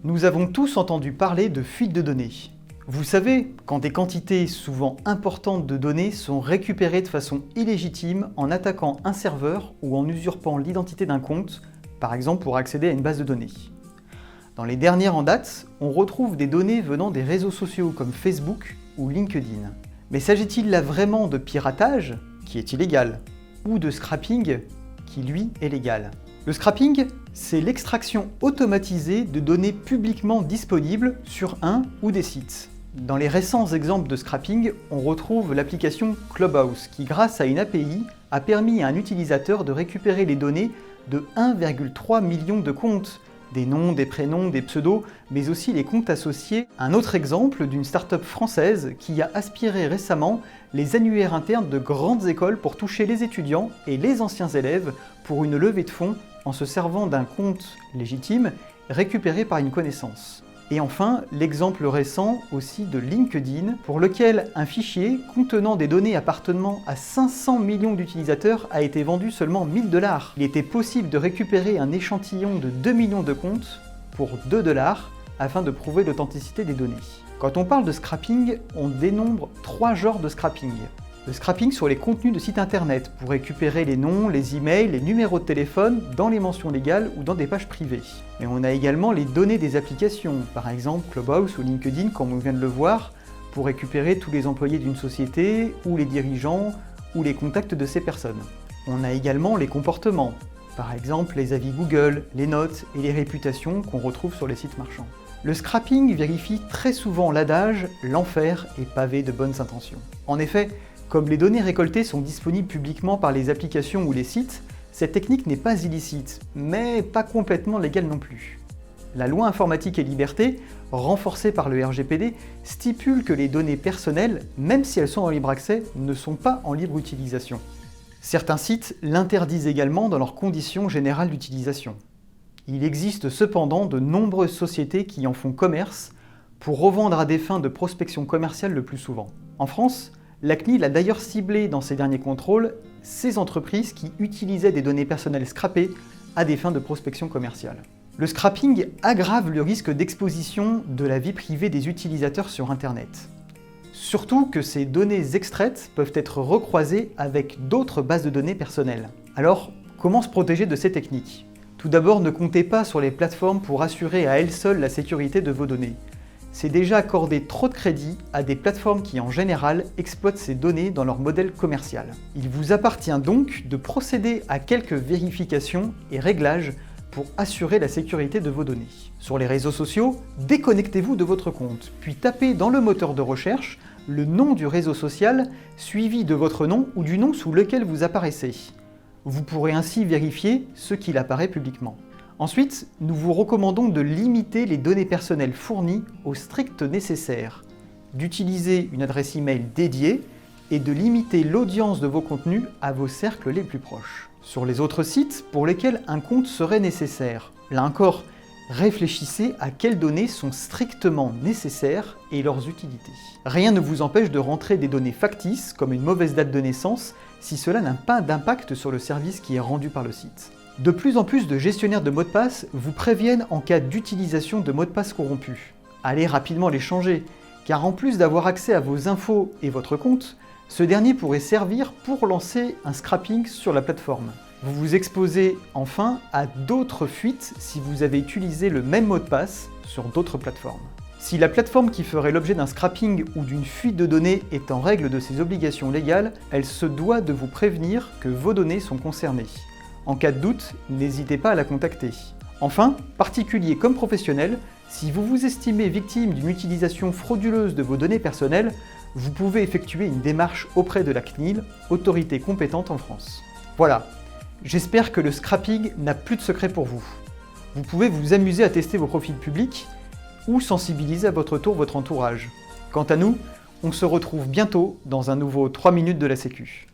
Nous avons tous entendu parler de fuite de données. Vous savez, quand des quantités souvent importantes de données sont récupérées de façon illégitime en attaquant un serveur ou en usurpant l'identité d'un compte, par exemple pour accéder à une base de données. Dans les dernières en date, on retrouve des données venant des réseaux sociaux comme Facebook ou LinkedIn. Mais s'agit-il là vraiment de piratage, qui est illégal, ou de scrapping, qui lui est légal? Le scrapping, c'est l'extraction automatisée de données publiquement disponibles sur un ou des sites. Dans les récents exemples de scrapping, on retrouve l'application Clubhouse qui, grâce à une API, a permis à un utilisateur de récupérer les données de 1,3 million de comptes, des noms, des prénoms, des pseudos, mais aussi les comptes associés. Un autre exemple d'une start-up française qui a aspiré récemment les annuaires internes de grandes écoles pour toucher les étudiants et les anciens élèves pour une levée de fonds en se servant d'un compte légitime récupéré par une connaissance. Et enfin, l'exemple récent aussi de LinkedIn, pour lequel un fichier contenant des données appartenant à 500 millions d'utilisateurs a été vendu seulement 1 000 $. Il était possible de récupérer un échantillon de 2 millions de comptes pour 2 $ afin de prouver l'authenticité des données. Quand on parle de scrapping, on dénombre 3 genres de scrapping. Le scrapping sur les contenus de sites internet pour récupérer les noms, les emails, les numéros de téléphone dans les mentions légales ou dans des pages privées. Mais on a également les données des applications, par exemple Clubhouse ou LinkedIn comme on vient de le voir, pour récupérer tous les employés d'une société ou les dirigeants ou les contacts de ces personnes. On a également les comportements, par exemple les avis Google, les notes et les réputations qu'on retrouve sur les sites marchands. Le scrapping vérifie très souvent l'adage « l'enfer est pavé de bonnes intentions ». En effet, comme les données récoltées sont disponibles publiquement par les applications ou les sites, cette technique n'est pas illicite, mais pas complètement légale non plus. La loi informatique et liberté, renforcée par le RGPD, stipule que les données personnelles, même si elles sont en libre accès, ne sont pas en libre utilisation. Certains sites l'interdisent également dans leurs conditions générales d'utilisation. Il existe cependant de nombreuses sociétés qui en font commerce pour revendre à des fins de prospection commerciale le plus souvent. En France, la CNIL a d'ailleurs ciblé dans ses derniers contrôles ces entreprises qui utilisaient des données personnelles scrappées à des fins de prospection commerciale. Le scrapping aggrave le risque d'exposition de la vie privée des utilisateurs sur Internet. Surtout que ces données extraites peuvent être recroisées avec d'autres bases de données personnelles. Alors, comment se protéger de ces techniques? Tout d'abord, ne comptez pas sur les plateformes pour assurer à elles seules la sécurité de vos données. C'est déjà accorder trop de crédit à des plateformes qui en général exploitent ces données dans leur modèle commercial. Il vous appartient donc de procéder à quelques vérifications et réglages pour assurer la sécurité de vos données. Sur les réseaux sociaux, déconnectez-vous de votre compte, puis tapez dans le moteur de recherche le nom du réseau social suivi de votre nom ou du nom sous lequel vous apparaissez. Vous pourrez ainsi vérifier ce qu'il apparaît publiquement. Ensuite, nous vous recommandons de limiter les données personnelles fournies au strict nécessaire, d'utiliser une adresse email dédiée et de limiter l'audience de vos contenus à vos cercles les plus proches. Sur les autres sites pour lesquels un compte serait nécessaire, là encore, réfléchissez à quelles données sont strictement nécessaires et leurs utilités. Rien ne vous empêche de rentrer des données factices, comme une mauvaise date de naissance, si cela n'a pas d'impact sur le service qui est rendu par le site. De plus en plus de gestionnaires de mots de passe vous préviennent en cas d'utilisation de mots de passe corrompus. Allez rapidement les changer, car en plus d'avoir accès à vos infos et votre compte, ce dernier pourrait servir pour lancer un scrapping sur la plateforme. Vous vous exposez enfin à d'autres fuites si vous avez utilisé le même mot de passe sur d'autres plateformes. Si la plateforme qui ferait l'objet d'un scrapping ou d'une fuite de données est en règle de ses obligations légales, elle se doit de vous prévenir que vos données sont concernées. En cas de doute, n'hésitez pas à la contacter. Enfin, particulier comme professionnel, si vous vous estimez victime d'une utilisation frauduleuse de vos données personnelles, vous pouvez effectuer une démarche auprès de la CNIL, autorité compétente en France. Voilà, j'espère que le scrapping n'a plus de secret pour vous. Vous pouvez vous amuser à tester vos profils publics ou sensibiliser à votre tour votre entourage. Quant à nous, on se retrouve bientôt dans un nouveau 3 minutes de la Sécu.